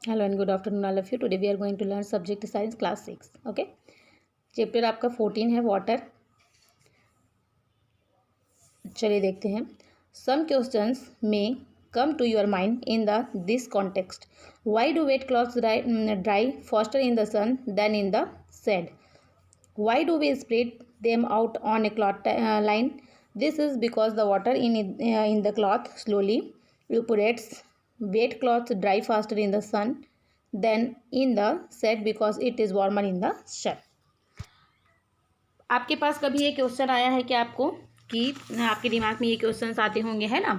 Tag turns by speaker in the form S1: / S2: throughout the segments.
S1: Hello and good afternoon all of you. Today we are going to learn subject science class 6। Okay, chapter आपका 14 है water. चलिए देखते हैं। Some questions में come to your mind in the this context. Why do wet clothes dry faster in the sun than in the shade? Why do we spread them out on a cloth line? This is because the water in the cloth slowly evaporates. Wet cloths dry faster in the sun than in the shed because it is warmer in the shed. आपके पास कभी ये question आया है कि आपको कि आपके दिमाग में ये क्वेश्चंस आते होंगे, है ना,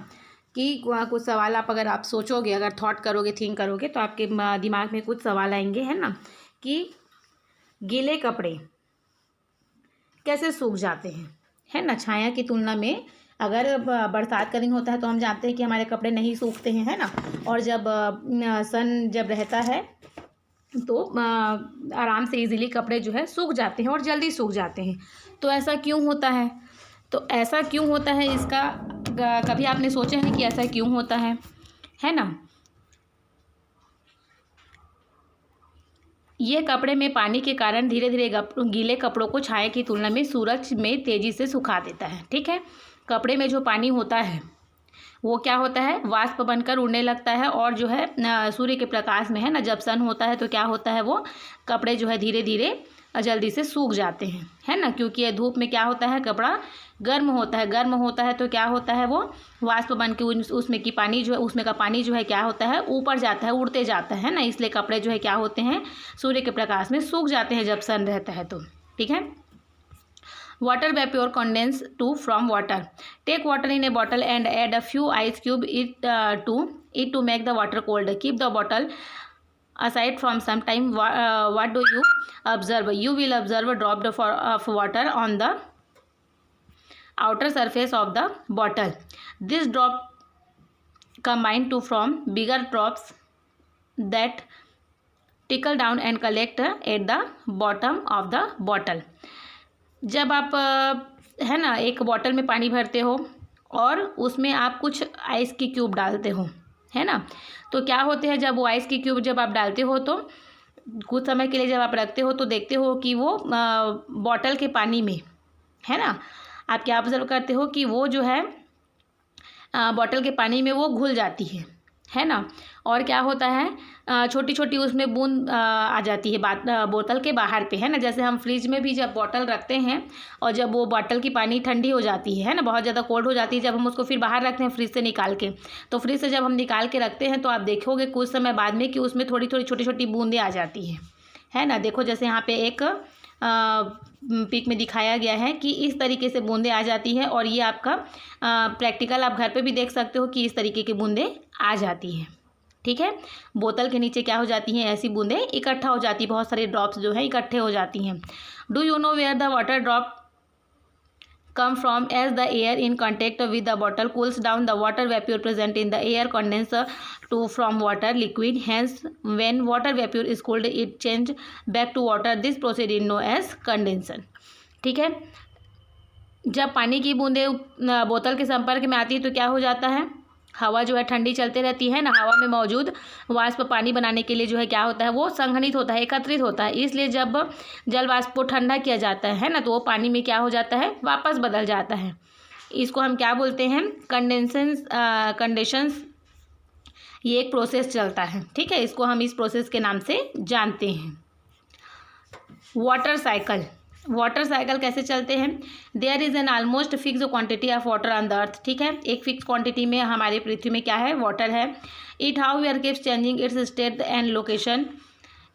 S1: कि कुछ सवाल अगर आप सोचोगे, अगर थॉट करोगे, थिंक करोगे, तो आपके दिमाग में कुछ सवाल आएंगे, है ना, कि गीले कपड़े कैसे सूख जाते हैं, है ना। छाया की तुलना में अगर बरसात का दिन होता है तो हम जानते हैं कि हमारे कपड़े नहीं सूखते हैं, है ना। और जब सन जब रहता है तो आराम से इजीली कपड़े जो है सूख जाते हैं और जल्दी सूख जाते हैं। तो ऐसा क्यों होता है? तो ऐसा क्यों होता है, इसका कभी आपने सोचा है कि ऐसा क्यों होता है ना। ये कपड़े में पानी के कारण धीरे धीरे गीले कपड़ों को छाया की तुलना में सूरज में तेज़ी से सुखा देता है। ठीक है, कपड़े में जो पानी होता है वो क्या होता है, वाष्प बनकर उड़ने लगता है और जो है सूर्य के प्रकाश में, है ना, जब सन होता है तो क्या होता है, वो कपड़े जो है धीरे धीरे जल्दी से सूख जाते हैं, है ना। क्योंकि ये धूप में क्या होता है, कपड़ा गर्म होता है तो क्या होता है, वो वाष्प बन के उसमें की पानी जो है, उसमें का पानी जो है क्या होता है, ऊपर जाता है, उड़ते जाता है ना। इसलिए कपड़े जो है क्या होते हैं, सूर्य के प्रकाश में सूख जाते हैं जब सन रहता है तो। ठीक है। Water vapor condense from water. Take water in a bottle and add a few ice cube to make the water cold. Keep the bottle aside from some time. What do you observe? You will observe a drop of water on the outer surface of the bottle. This drop combine to form bigger drops that trickle down and collect at the bottom of the bottle. जब आप है ना एक bottle में पानी भरते हो और उसमें आप कुछ आइस की क्यूब डालते हो, है ना, तो क्या होते हैं, जब वो आइस की क्यूब जब आप डालते हो तो कुछ समय के लिए जब आप रखते हो तो देखते हो कि वो बॉटल के पानी में, है ना, आप क्या ऑब्जर्व करते हो कि वो जो है बॉटल के पानी में वो घुल जाती है ना। और क्या होता है, छोटी छोटी उसमें बूंद आ जाती है बोतल के बाहर पे, है ना। जैसे हम फ्रिज में भी जब बॉटल रखते हैं और जब वो बॉटल की पानी ठंडी हो जाती है ना, बहुत ज़्यादा कोल्ड हो जाती है, जब हम उसको फिर बाहर रखते हैं फ्रिज से निकाल के, तो फ्रिज से जब हम निकाल के रखते हैं तो आप देखोगे कुछ समय बाद में कि उसमें थोड़ी थोड़ी छोटी छोटी बूंदें आ जाती है ना। देखो जैसे यहाँ पे एक पिक में दिखाया गया है कि इस तरीके से बूंदें आ जाती है, और ये आपका प्रैक्टिकल आप घर पे भी देख सकते हो कि इस तरीके की बूंदें आ जाती हैं। ठीक है, बोतल के नीचे क्या हो जाती हैं, ऐसी बूंदें इकट्ठा हो जाती है, बहुत सारे ड्रॉप्स जो है इकट्ठे हो जाती हैं। Do you know where the water drop come from? As the air in contact with the bottle cools down, the water vapor present in the air condenses from water liquid. Hence when water vapor is cooled it change back to water. This process is known as condensation. ठीक है, जब पानी की बूंदें बोतल के संपर्क में आती है तो क्या हो जाता है, हवा जो है ठंडी चलती रहती है ना, हवा में मौजूद वाष्प पानी बनाने के लिए जो है क्या होता है, वो संघनित होता है, एकत्रित होता है। इसलिए जब जल वाष्प को ठंडा किया जाता है ना, तो वो पानी में क्या हो जाता है, वापस बदल जाता है। इसको हम क्या बोलते हैं, कंडेंसेशन। ये एक प्रोसेस चलता है। ठीक है, इसको हम इस प्रोसेस के नाम से जानते हैं। वाटर साइकिल कैसे चलते हैं? There is an almost fix quantity of water on the earth. ठीक है, एक फिक्स क्वांटिटी में हमारी पृथ्वी में क्या है, वाटर है। It how we are keeps changing its state and location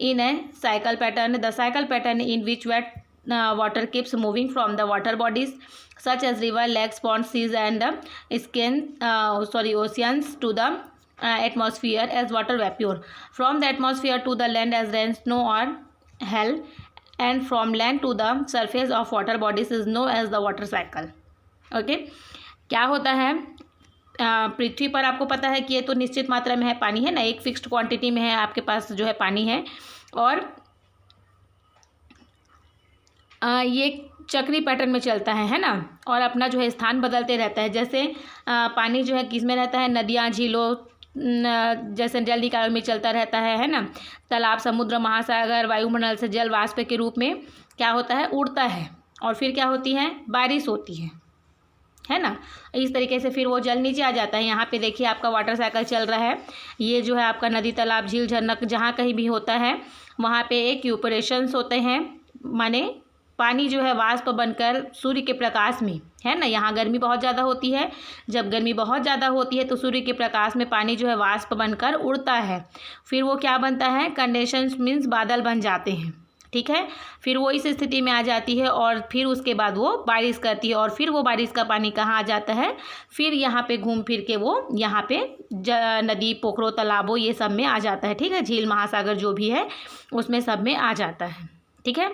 S1: in a cycle pattern. The cycle pattern in which wet water keeps moving from the water bodies such as river, lakes, ponds, seas and oceans to the atmosphere as water vapor, from the atmosphere to the land as rain, snow or hail, and from land to the surface of water bodies is known as the water cycle. Okay, क्या होता है, पृथ्वी पर आपको पता है कि ये तो निश्चित मात्रा में है पानी, है ना, एक फिक्स्ड क्वांटिटी में है आपके पास जो है पानी है, और ये चक्री पैटर्न में चलता है ना, और अपना जो है स्थान बदलते रहता है। जैसे पानी जो है किस में रहता है, नदियाँ, झीलों, जैसे जल निकाय में चलता रहता है ना। तालाब, समुद्र, महासागर वायुमंडल से जल वाष्प के रूप में क्या होता है, उड़ता है और फिर क्या होती है, बारिश होती है ना। इस तरीके से फिर वो जल नीचे आ जाता है। यहाँ पे देखिए आपका वाटर साइकिल चल रहा है। ये जो है आपका नदी, तालाब, झील, झरना जहाँ कहीं भी होता है वहाँ पे एक इवेपोरेशंस होते हैं, माने पानी जो है वाष्प बनकर सूर्य के प्रकाश में, है ना। यहाँ गर्मी बहुत ज़्यादा होती है, जब गर्मी बहुत ज़्यादा होती है तो सूर्य के प्रकाश में पानी जो है वाष्प बनकर उड़ता है। फिर वो क्या बनता है, कंडेंसेशन मीन्स बादल बन जाते हैं, ठीक है। फिर वो इस स्थिति में आ जाती है और फिर उसके बाद वो बारिश करती है और फिर वो बारिश का पानी कहाँ आ जाता है, फिर यहाँ पे घूम फिर के वो यहाँ पे नदी, पोखरों, तालाबों ये सब में आ जाता है, ठीक है। झील, महासागर जो भी है उसमें सब में आ जाता है, ठीक है।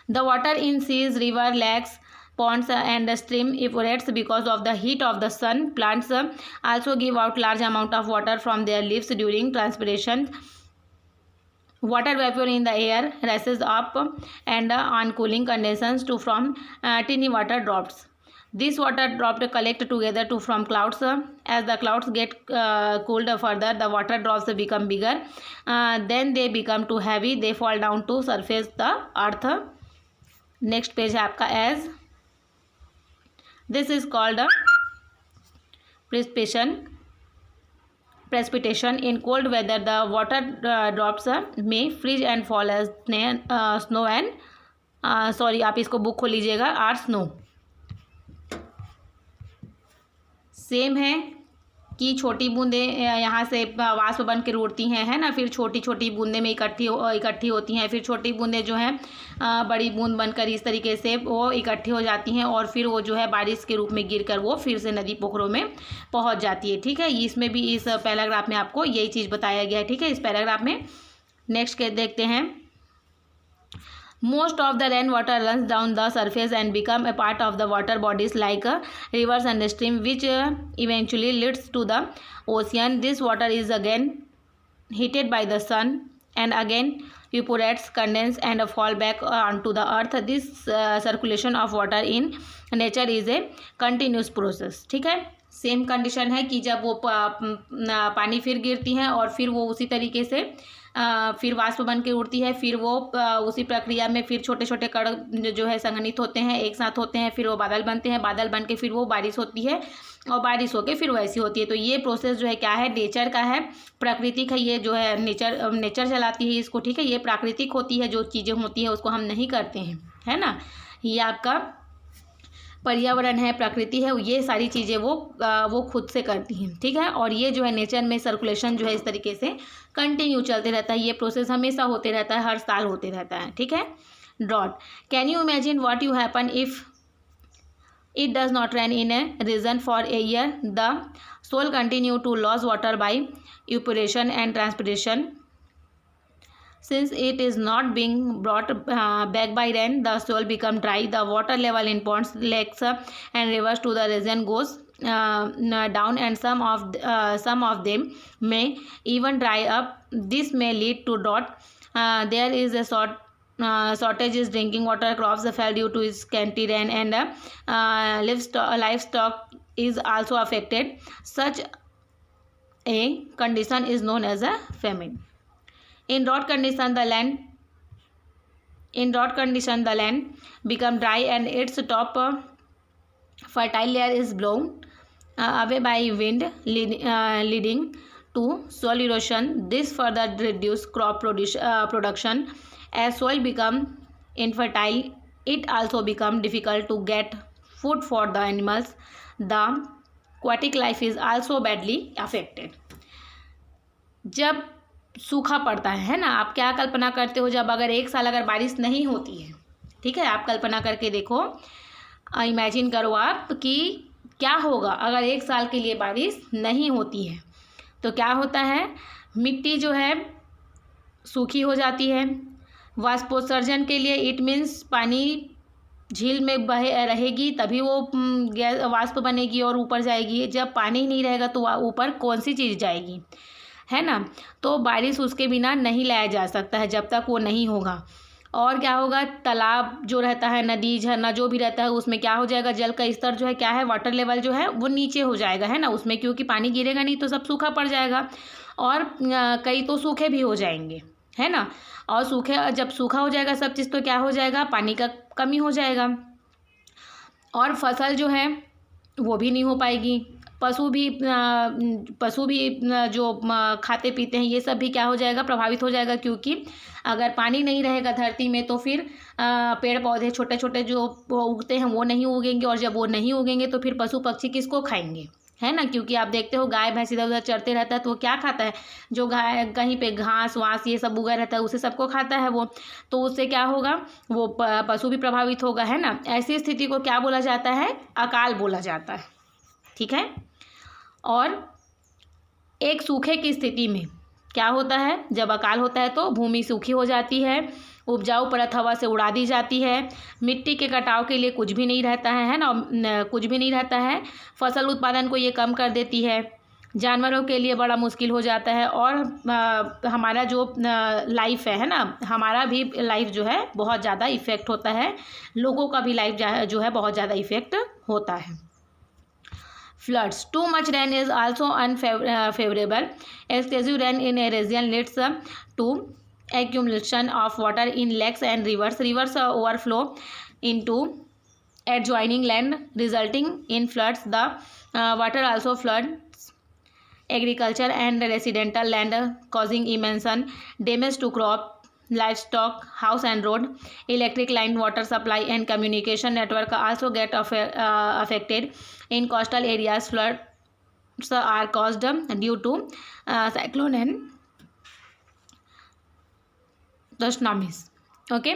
S1: The water in seas, river, lakes, ponds and stream evaporates because of the heat of the sun. Plants also give out large amount of water from their leaves during transpiration. Water vapor in the air rises up and on cooling conditions to from tiny water drops. This water drops collect together to from clouds. As the clouds get cooled further, the water drops become bigger. Then they become too heavy. They fall down to surface the earth. Next page है आपका as this is called precipitation in cold weather the water drops may freeze and fall as snow and sorry आप इसको book खोल लीजिएगा, are snow. Same है कि छोटी बूंदें यहाँ से वाष्प बन के उड़ती हैं, है ना। फिर छोटी छोटी बूंदें में इकट्ठी होती हैं, फिर छोटी बूंदें जो हैं बड़ी बूंद बनकर इस तरीके से वो इकट्ठी हो जाती हैं और फिर वो जो है बारिश के रूप में गिरकर वो फिर से नदी, पोखरों में पहुँच जाती है, ठीक है। इसमें भी इस पैराग्राफ में आपको यही चीज़ बताया गया है, ठीक है, इस पैराग्राफ में। नेक्स्ट देखते हैं। Most of the rainwater runs down the surface and become a part of the water bodies like rivers and stream, which eventually leads to the ocean. This water is again heated by the sun and again evaporates, condenses and fall back onto the earth. This circulation of water in nature is a continuous process, ठीक है। Same condition है कि जब वो पानी फिर गिरती हैं और फिर वो उसी तरीके से फिर वाष्प बन के उड़ती है, फिर वो उसी प्रक्रिया में फिर छोटे छोटे कण जो है संघनित होते हैं, एक साथ होते हैं, फिर वो बादल बनते हैं, बादल बन के फिर वो बारिश होती है और बारिश होके फिर वैसी होती है। तो ये प्रोसेस जो है क्या है, नेचर का है, प्राकृतिक है। ये जो है नेचर चलाती है इसको, ठीक है। ये प्राकृतिक होती है, जो चीज़ें होती है उसको हम नहीं करते हैं, है ना। ये आपका पर्यावरण है, प्रकृति है, ये सारी चीज़ें वो खुद से करती हैं, ठीक है। और ये जो है नेचर में सर्कुलेशन जो है इस तरीके से कंटिन्यू चलते रहता है। ये प्रोसेस हमेशा होते रहता है, हर साल होते रहता है, ठीक है। Drought, can you imagine what you happen if it does not rain in a region for a year? The soil continue to loss water by evaporation and transpiration. Since it is not being brought back by rain, the soil become dry. The water level in ponds, lakes, and rivers to the region goes down, and some of them may even dry up. This may lead to drought. There is a shortage in drinking water. Crops fail due to scanty rain, and livestock is also affected. Such a condition is known as a famine. In drought condition, the land become dry and its top fertile layer is blown away by wind, leading to soil erosion. This further reduce crop production. As soil become infertile, it also become difficult to get food for the animals. The aquatic life is also badly affected. जब सूखा पड़ता है ना, आप क्या कल्पना करते हो, जब अगर एक साल अगर बारिश नहीं होती है, ठीक है, आप कल्पना करके देखो, इमेजिन करो आप कि क्या होगा अगर एक साल के लिए बारिश नहीं होती है। तो क्या होता है, मिट्टी जो है सूखी हो जाती है। वाष्पोत्सर्जन के लिए इट मीन्स पानी झील में बहे रहेगी तभी वो वाष्प बनेगी और ऊपर जाएगी। जब पानी नहीं रहेगा तो ऊपर कौन सी चीज़ जाएगी, है ना। तो बारिश उसके बिना नहीं लाया जा सकता है जब तक वो नहीं होगा। और क्या होगा, तालाब जो रहता है, नदी झरना जो भी रहता है, उसमें क्या हो जाएगा, जल का स्तर जो है क्या है, वाटर लेवल जो है वो नीचे हो जाएगा, है ना उसमें, क्योंकि पानी गिरेगा नहीं तो सब सूखा पड़ जाएगा। और कई तो सूखे भी हो जाएंगे, है ना। और सूखे, जब सूखा हो जाएगा सब चीज़ तो क्या हो जाएगा, पानी का कमी हो जाएगा, और फसल जो है वो भी नहीं हो पाएगी। पशु भी जो खाते पीते हैं ये सब भी क्या हो जाएगा, प्रभावित हो जाएगा, क्योंकि अगर पानी नहीं रहेगा धरती में तो फिर पेड़ पौधे छोटे छोटे जो वो उगते हैं वो नहीं उगेंगे, और जब वो नहीं उगेंगे तो फिर पशु पक्षी किसको खाएंगे, है ना। क्योंकि आप देखते हो गाय भैंस इधर उधर चरते रहता है तो वो क्या खाता है, जो गाय कहीं पे घास वास ये सब उगा रहता है उसे सबको खाता है वो, तो उससे क्या होगा, वो पशु भी प्रभावित होगा, है ना। ऐसी स्थिति को क्या बोला जाता है, अकाल बोला जाता है, ठीक है। और एक सूखे की स्थिति में क्या होता है, जब अकाल होता है तो भूमि सूखी हो जाती है, उपजाऊ परत हवा से उड़ा दी जाती है, मिट्टी के कटाव के लिए कुछ भी नहीं रहता है ना, कुछ भी नहीं रहता है, फसल उत्पादन को ये कम कर देती है, जानवरों के लिए बड़ा मुश्किल हो जाता है, और हमारा जो लाइफ है ना, हमारा भी लाइफ जो है बहुत ज़्यादा इफ़ेक्ट होता है, लोगों का भी लाइफ जो है बहुत ज़्यादा इफ़ेक्ट होता है। Floods. Too much rain is also unfavorable. Excessive rain in a region leads to accumulation of water in lakes and rivers. Rivers overflow into adjoining land, resulting in floods. The water also floods agriculture and residential land, causing immense damage to crop, livestock, house and road. Electric line, water supply and communication network also get affected. In coastal areas, floods are caused due to cyclone and tsunamis. Okay,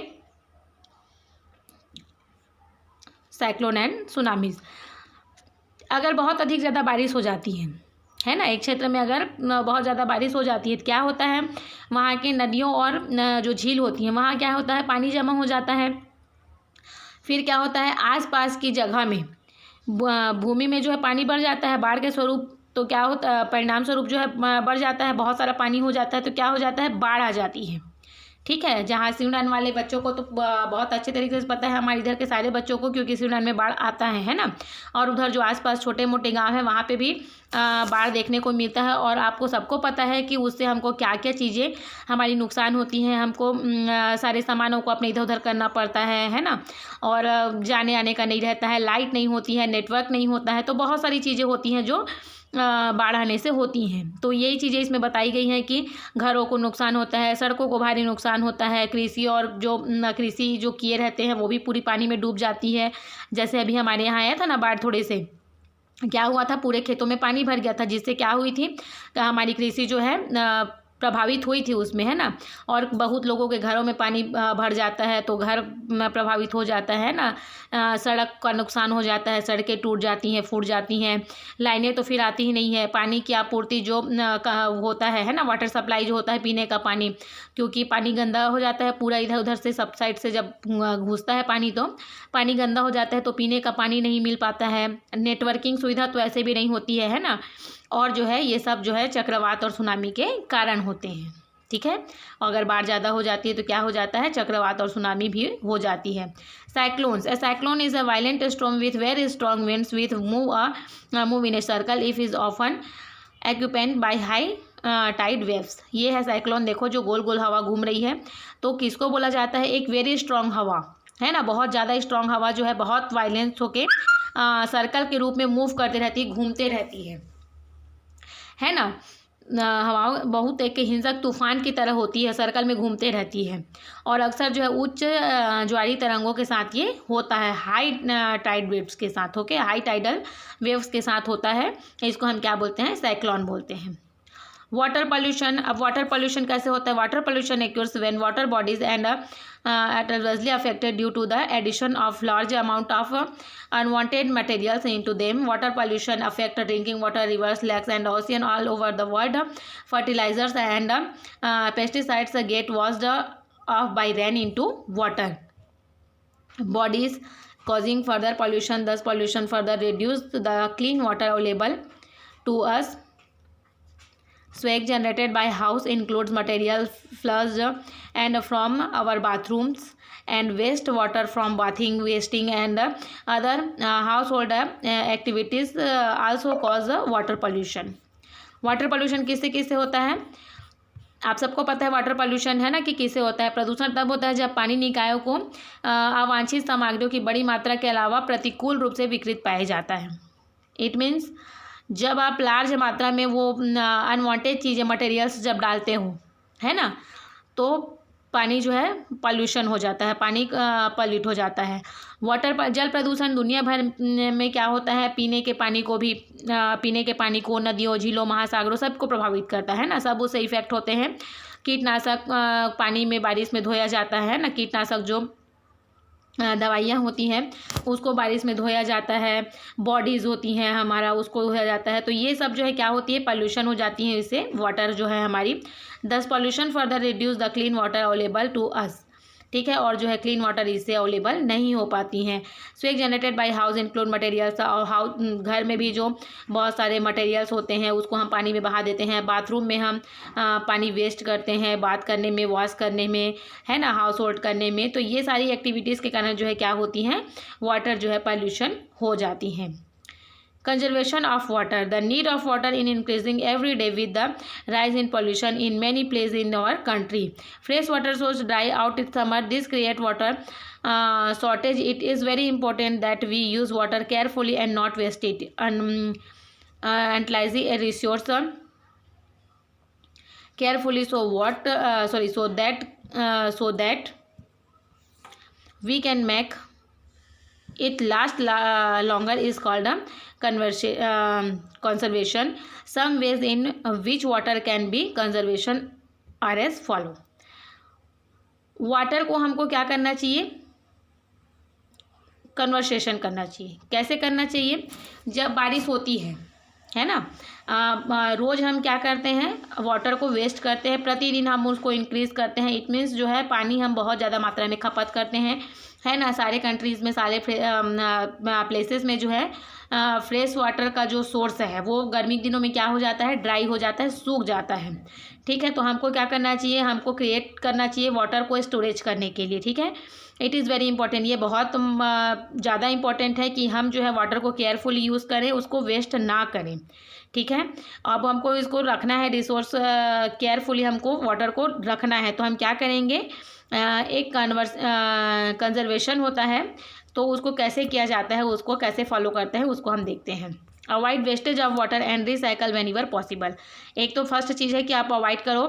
S1: cyclone and tsunamis. अगर बहुत अधिक ज़्यादा बारिश हो जाती है ना, एक क्षेत्र में अगर बहुत ज़्यादा बारिश हो जाती है तो क्या होता है, वहाँ के नदियों और जो झील होती हैं वहाँ क्या होता है, पानी जमा हो जाता है। फिर क्या होता है, आसपास की जगह में भूमि में जो है पानी बढ़ जाता है, बाढ़ के स्वरूप, तो क्या होता है, परिणाम स्वरूप जो है बढ़ जाता है, बहुत सारा पानी हो जाता है, तो क्या हो जाता है, बाढ़ आ जाती है, ठीक है। जहाँ सिवनान वाले बच्चों को तो बहुत अच्छे तरीके से पता है, हमारे इधर के सारे बच्चों को, क्योंकि सिवनान में बाढ़ आता है ना। और उधर जो आसपास छोटे मोटे गांव है वहाँ पे भी बाढ़ देखने को मिलता है, और आपको सबको पता है कि उससे हमको क्या क्या चीज़ें हमारी नुकसान होती हैं। हमको सारे सामानों को अपने इधर उधर करना पड़ता है ना, और जाने आने का नहीं रहता है, लाइट नहीं होती है, नेटवर्क नहीं होता है, तो बहुत सारी चीज़ें होती हैं जो बाढ़ आने से होती हैं। तो यही चीज़ें इसमें बताई गई हैं कि घरों को नुकसान होता है, सड़कों को भारी नुकसान होता है, कृषि और जो कृषि जो किए रहते हैं वो भी पूरी पानी में डूब जाती है। जैसे अभी हमारे यहाँ आया था ना बाढ़, थोड़े से क्या हुआ था, पूरे खेतों में पानी भर गया था, जिससे क्या हुई थी, हमारी कृषि जो है प्रभावित हुई थी उसमें, है ना। और बहुत लोगों के घरों में पानी भर जाता है तो घर प्रभावित हो जाता है ना, सड़क का नुकसान हो जाता है, सड़कें टूट जाती हैं, फूट जाती हैं, लाइनें तो फिर आती ही नहीं है, पानी की आपूर्ति जो होता है ना, वाटर सप्लाई जो होता है पीने का पानी, क्योंकि पानी गंदा हो जाता है पूरा, इधर उधर से सब साइड से जब घुसता है पानी तो पानी गंदा हो जाता है, तो पीने का पानी नहीं मिल पाता है। नेटवर्किंग सुविधा तो ऐसे भी नहीं होती है ना, और जो है ये सब जो है चक्रवात और सुनामी के कारण होते हैं, ठीक है। अगर बाढ़ ज़्यादा हो जाती है तो क्या हो जाता है, चक्रवात और सुनामी भी हो जाती है। Cyclones, a cyclone is a violent storm with very strong winds with move in a circle if is often accompanied by high tide waves. ये है साइक्लोन, देखो जो गोल गोल हवा घूम रही है, तो किसको बोला जाता है, एक वेरी स्ट्रॉन्ग हवा, है ना, बहुत ज़्यादा स्ट्रॉन्ग हवा जो है बहुत वायलेंस होके सर्कल के रूप में मूव करती रहती है, घूमते रहती है ना। हवा बहुत एक हिंसक तूफान की तरह होती है, सर्कल में घूमते रहती है, और अक्सर जो है उच्च ज्वारी तरंगों के साथ ये होता है, हाई टाइड वेव्स के साथ, ओके, हाई टाइडल वेव्स के साथ होता है। इसको हम क्या बोलते हैं, साइक्लोन बोलते हैं। वाटर पोल्यूशन, अब वाटर पोल्यूशन कैसे होता है, water pollution occurs when water bodies and adversely affected due to the addition of large amount of unwanted materials into them. Water pollution affect drinking water, rivers, lakes and ocean all over the world. Fertilizers and pesticides get washed off by rain into water bodies, causing further pollution. Thus pollution further reduce the clean water available to us. Swag generated by house includes material flushed and from our bathrooms and waste water from bathing, wasting and other household activities also cause water pollution. Water pollution किससे किससे होता है? आप सबको पता है water pollution है ना कि किससे होता है. प्रदूषण तब होता है जब पानी निकायों को अवांछित सामग्रियों की बड़ी मात्रा के अलावा प्रतिकूल रूप से विकृत पाया जाता है. इट मीन्स जब आप लार्ज मात्रा में वो अनवांटेड चीज़ें मटेरियल्स जब डालते हो, है ना, तो पानी जो है पॉल्यूशन हो जाता है, पानी पॉल्यूट हो जाता है. जल प्रदूषण दुनिया भर में क्या होता है, पीने के पानी को नदियों, झीलों, महासागरों सबको प्रभावित करता है ना. सब उससे इफेक्ट होते हैं. कीटनाशक पानी में बारिश में धोया जाता है ना, कीटनाशक जो दवाइयाँ होती हैं उसको बारिश में धोया जाता है. बॉडीज़ होती हैं हमारा, उसको धोया जाता है. तो ये सब जो है क्या होती है, पॉल्यूशन हो जाती है. इससे वाटर जो है हमारी, thus pollution further reduce the clean water available to us. ठीक है, और जो है क्लीन वाटर इससे अवेलेबल नहीं हो पाती हैं. Sewage generated by house include materials. और हाउस घर में भी जो बहुत सारे मटेरियल्स होते हैं उसको हम पानी में बहा देते हैं. बाथरूम में हम पानी वेस्ट करते हैं, बात करने में, वॉश करने में, है ना, हाउस होल्ड करने में. तो ये सारी एक्टिविटीज़ के कारण जो है क्या होती हैं, वाटर जो है पॉल्यूशन हो जाती हैं. Conservation of water. The need of water in increasing every day with the rise in pollution in many places in our country. Fresh water sources dry out in summer. This create water shortage. It is very important that we use water carefully and not waste it. Utilize a resource carefully so that we can make it last longer is called conservation. Some ways in which water can be conservation are as follow. Water को हमको क्या करना चाहिए, conversation करना चाहिए. कैसे करना चाहिए, जब बारिश होती है ना, रोज़ हम क्या करते हैं, वाटर को वेस्ट करते हैं. प्रतिदिन हम उसको इंक्रीज़ करते हैं. इट मीन्स जो है पानी हम बहुत ज़्यादा मात्रा में खपत करते हैं, है ना. सारे कंट्रीज़ में, सारे प्लेसेस में जो है फ्रेश वाटर का जो सोर्स है वो गर्मी के दिनों में क्या हो जाता है, ड्राई हो जाता है, सूख जाता है. ठीक है, तो हमको क्या करना चाहिए, हमको क्रिएट करना चाहिए वाटर को स्टोरेज करने के लिए. ठीक है, इट इज़ वेरी इंपॉर्टेंट. ये बहुत ज़्यादा इंपॉर्टेंट है कि हम जो है वाटर को केयरफुली यूज़ करें, उसको वेस्ट ना करें. ठीक है, अब हमको इसको रखना है, रिसोर्स केयरफुली हमको वाटर को रखना है. तो हम क्या करेंगे, एक कंजर्वेशन होता है, तो उसको कैसे किया जाता है, उसको कैसे फॉलो करते हैं, उसको हम देखते हैं. Avoid wastage of water and recycle when ever possible. एक तो फर्स्ट चीज़ है कि आप अवॉइड करो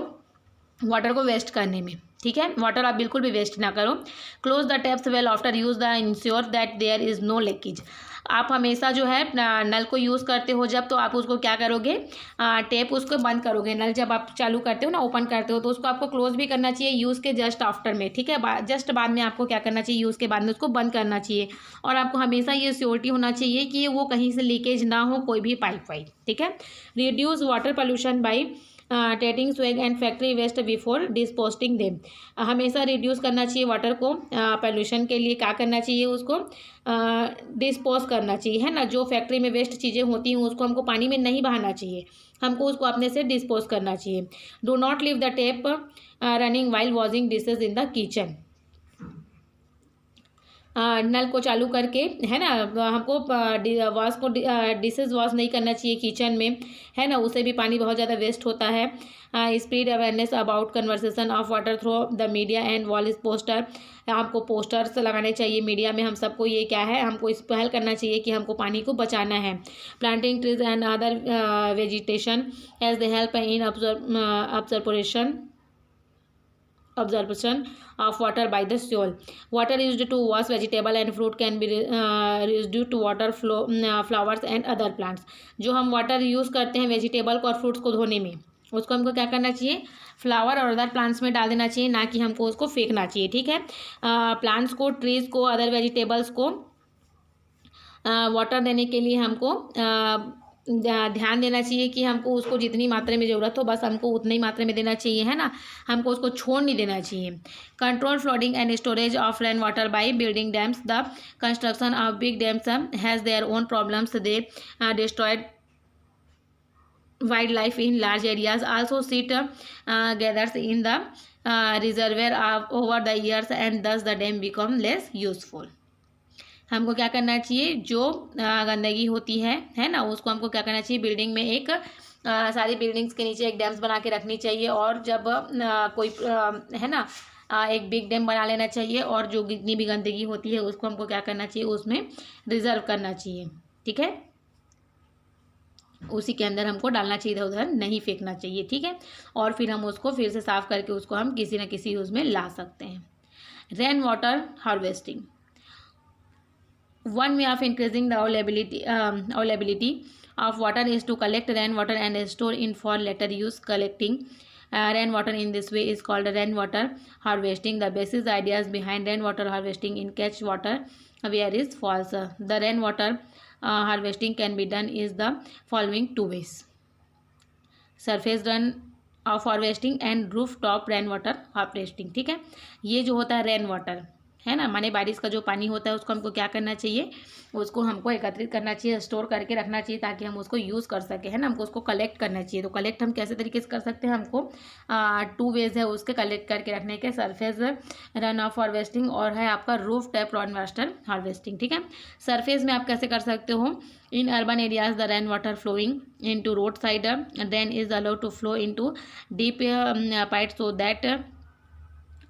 S1: वाटर को वेस्ट करने में. ठीक है, वाटर आप बिल्कुल भी वेस्ट ना करो. Close the taps well after use the ensure that there is no leakage. आप हमेशा जो है नल को यूज़ करते हो जब, तो आप उसको क्या करोगे, टैप उसको बंद करोगे. नल जब आप चालू करते हो ना, ओपन करते हो, तो उसको आपको क्लोज भी करना चाहिए यूज़ के जस्ट आफ्टर में. ठीक है, जस्ट बाद में आपको क्या करना चाहिए, यूज़ के बाद में उसको बंद करना चाहिए. और आपको हमेशा ये श्योरिटी होना चाहिए कि वो कहीं से लीकेज ना हो, कोई भी पाइप वाइप. ठीक है, reduce water pollution by treating sewage and factory waste before disposing them. हमेशा रिड्यूस करना चाहिए वाटर को. पोल्यूशन के लिए क्या करना चाहिए, उसको डिस्पोज करना चाहिए, है ना. जो फैक्ट्री में वेस्ट चीज़ें होती हैं उसको हमको पानी में नहीं बहाना चाहिए, हमको उसको अपने से डिस्पोज करना चाहिए. Do not leave the tap running while washing dishes in the kitchen. नल को चालू करके, है ना, हमको डिशेज वॉश नहीं करना चाहिए किचन में, है ना. उससे भी पानी बहुत ज़्यादा वेस्ट होता है. Spread awareness about conversation of water through the media and wall poster. हमको पोस्टर्स लगाने चाहिए मीडिया में. हम सबको ये क्या है, हमको इस पहल करना चाहिए कि हमको पानी को बचाना है. Planting trees and other vegetation as they help in absorption of water by the soil. Water used to wash vegetable and fruit can be used to water flowers and other plants. जो हम water use करते हैं vegetable को और fruits को धोने में, उसको हमको क्या करना चाहिए, फ्लावर और अदर प्लांट्स में डाल देना चाहिए, ना कि हमको उसको फेंकना चाहिए. ठीक है, प्लांट्स को, ट्रीज़ को, अदर वेजिटेबल्स को वाटर देने के लिए हमको ध्यान देना चाहिए कि हमको उसको जितनी मात्रा में ज़रूरत हो बस हमको उतनी मात्रा में देना चाहिए, है ना. हमको उसको छोड़ नहीं देना चाहिए. Control flooding and storage of rain water by building dams. The construction of big dams has their own problems. They destroyed wildlife in large areas also silt gathers in the reservoir over the years and thus the dam become less useful. हमको क्या करना चाहिए, जो गंदगी होती है ना, उसको हमको क्या करना चाहिए, बिल्डिंग में एक सारी बिल्डिंग्स के नीचे एक डैम्स बना के रखनी चाहिए, और जब कोई है ना एक बिग डैम बना लेना चाहिए, और जो जितनी भी गंदगी होती है उसको हमको क्या करना चाहिए, उसमें रिजर्व करना चाहिए। ठीक है, उसी के अंदर हमको डालना चाहिए, इधर उधर नहीं फेंकना चाहिए। ठीक है, और फिर हम उसको फिर से साफ करके उसको हम किसी न किसी यूज़ में ला सकते हैं। Rain water harvesting, one way of increasing the availability of water is to collect rainwater and store in for later use. Collecting rainwater in this way is called rainwater harvesting. The basic ideas behind rainwater harvesting in catch water where is false. The rainwater harvesting can be done is the following two ways: surface run of harvesting and roof top rain water harvesting. ठीक है, ये जो होता है rain water है ना, माने बारिश का जो पानी होता है उसको हमको क्या करना चाहिए, उसको हमको एकत्रित करना चाहिए, स्टोर करके रखना चाहिए, ताकि हम उसको यूज़ कर सकें, है ना। हमको उसको कलेक्ट करना चाहिए। तो कलेक्ट हम कैसे तरीके से कर सकते हैं, हमको टू वेज है उसके कलेक्ट करके रखने के: सरफेस रन ऑफ हार्वेस्टिंग और है आपका roof tap rain water harvesting. ठीक है, सरफेस में आप कैसे कर सकते हो, in urban areas the rain water flowing into road side drain is allowed to flow into deep pit so that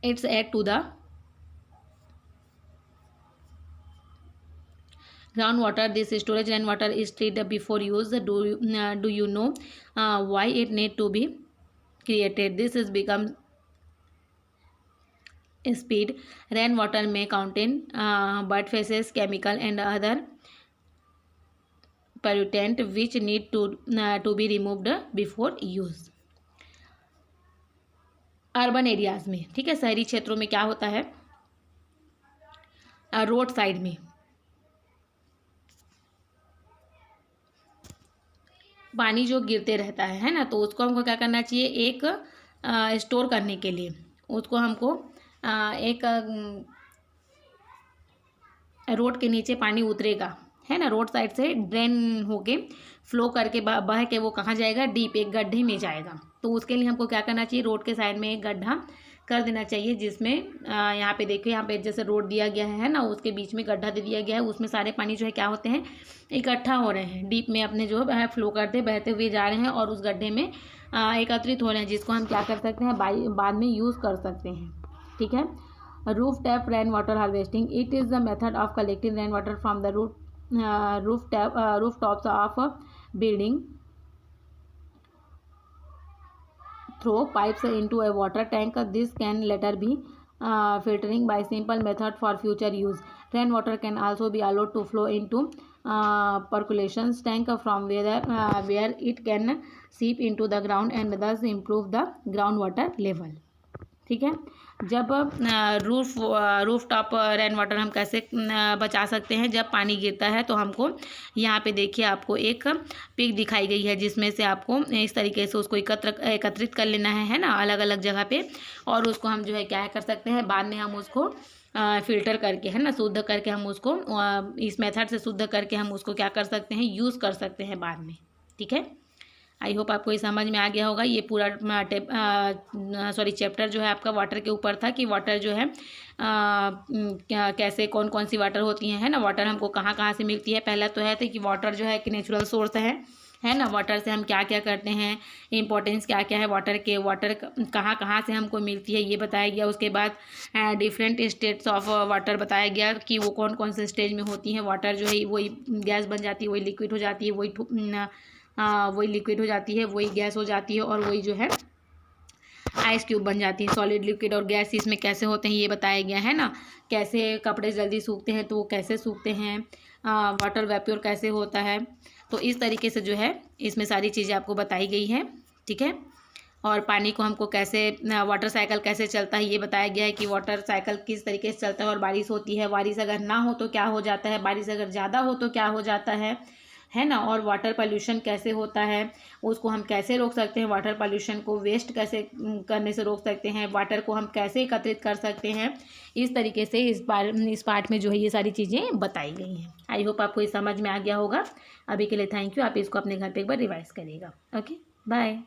S1: it's add to the groundwater. This storage rainwater is treated before use. Do you know why it need to be created? This is become speed. Rainwater may contain bird feces, chemical and other pollutant which need to be removed before use. Urban areas में, ठीक है, शहरी क्षेत्रों में क्या होता है, road side में पानी जो गिरते रहता है ना, तो उसको हमको क्या करना चाहिए, एक स्टोर करने के लिए उसको हमको एक रोड के नीचे पानी उतरेगा, है ना, रोड साइड से ड्रेन होके फ्लो करके बह के वो कहाँ जाएगा, डीप एक गड्ढे में जाएगा। तो उसके लिए हमको क्या करना चाहिए, रोड के साइड में एक गड्ढा कर देना चाहिए, जिसमें यहाँ पे देखिए, यहाँ पे जैसे रोड दिया गया है ना, उसके बीच में गड्ढा दे दिया गया है, उसमें सारे पानी जो है क्या होते हैं, इकट्ठा हो रहे हैं, डीप में अपने जो है फ्लो करते बहते हुए जा रहे हैं और उस गड्ढे में एकत्रित हो रहे हैं, जिसको हम क्या कर सकते हैं, बाद में यूज़ कर सकते हैं। ठीक है, roof tap rain water harvesting, it is the method of collecting rain water from the roof tops of building through pipes into a water tank. This can later be filtering by simple method for future use. Rainwater can also be allowed to flow into percolation tank from where it can seep into the ground and thus improve the groundwater level. ठीक है, जब roof top rain water हम कैसे बचा सकते हैं, जब पानी गिरता है तो हमको यहाँ पे देखिए आपको एक पिक दिखाई गई है, जिसमें से आपको इस तरीके से उसको एकत्रित कर लेना है ना, अलग अलग जगह पे, और उसको हम जो है क्या कर सकते हैं, बाद में हम उसको फ़िल्टर करके, है ना, शुद्ध करके हम उसको इस मेथड से शुद्ध करके हम उसको क्या कर सकते हैं, यूज़ कर सकते हैं बाद में। ठीक है, आई होप आपको ये समझ में आ गया होगा। ये पूरा चैप्टर जो है आपका वाटर के ऊपर था, कि वाटर जो है कैसे कौन कौन सी वाटर होती हैं, है ना, वाटर हमको कहाँ कहाँ से मिलती है। पहला तो है कि वाटर जो है एक नेचुरल सोर्स है ना, वाटर से हम क्या क्या करते हैं, इंपॉर्टेंस क्या क्या है वाटर के, वाटर कहाँ कहाँ से हमको मिलती है ये बताया गया। उसके बाद डिफरेंट स्टेट्स ऑफ वाटर बताया गया कि वो कौन कौन से स्टेज में होती हैं। वाटर जो है वही गैस बन जाती है, वही लिक्विड हो जाती है, वही लिक्विड हो जाती है, वही गैस हो जाती है, और वही जो है आइस क्यूब बन जाती है। सॉलिड, लिक्विड और गैस इसमें कैसे होते हैं ये बताया गया है ना, कैसे कपड़े जल्दी सूखते हैं तो वो कैसे सूखते हैं, वाटर वेपर कैसे होता है। तो इस तरीके से जो है इसमें सारी चीज़ें आपको बताई गई हैं। ठीक है, और पानी को हमको कैसे, वाटर साइकिल कैसे चलता है ये बताया गया है कि वाटर साइकिल किस तरीके से चलता है। और बारिश होती है, बारिश अगर ना हो तो क्या हो जाता है, बारिश अगर ज़्यादा हो तो क्या हो जाता है है ना। और वाटर पॉल्यूशन कैसे होता है, उसको हम कैसे रोक सकते हैं, वाटर पॉल्यूशन को वेस्ट कैसे करने से रोक सकते हैं, वाटर को हम कैसे एकत्रित कर सकते हैं, इस तरीके से इस पार्ट में जो है ये सारी चीज़ें बताई गई हैं। आई होप आपको ये समझ में आ गया होगा। अभी के लिए थैंक यू। आप इसको अपने घर पे एक बार रिवाइज करिएगा। Okay, bye.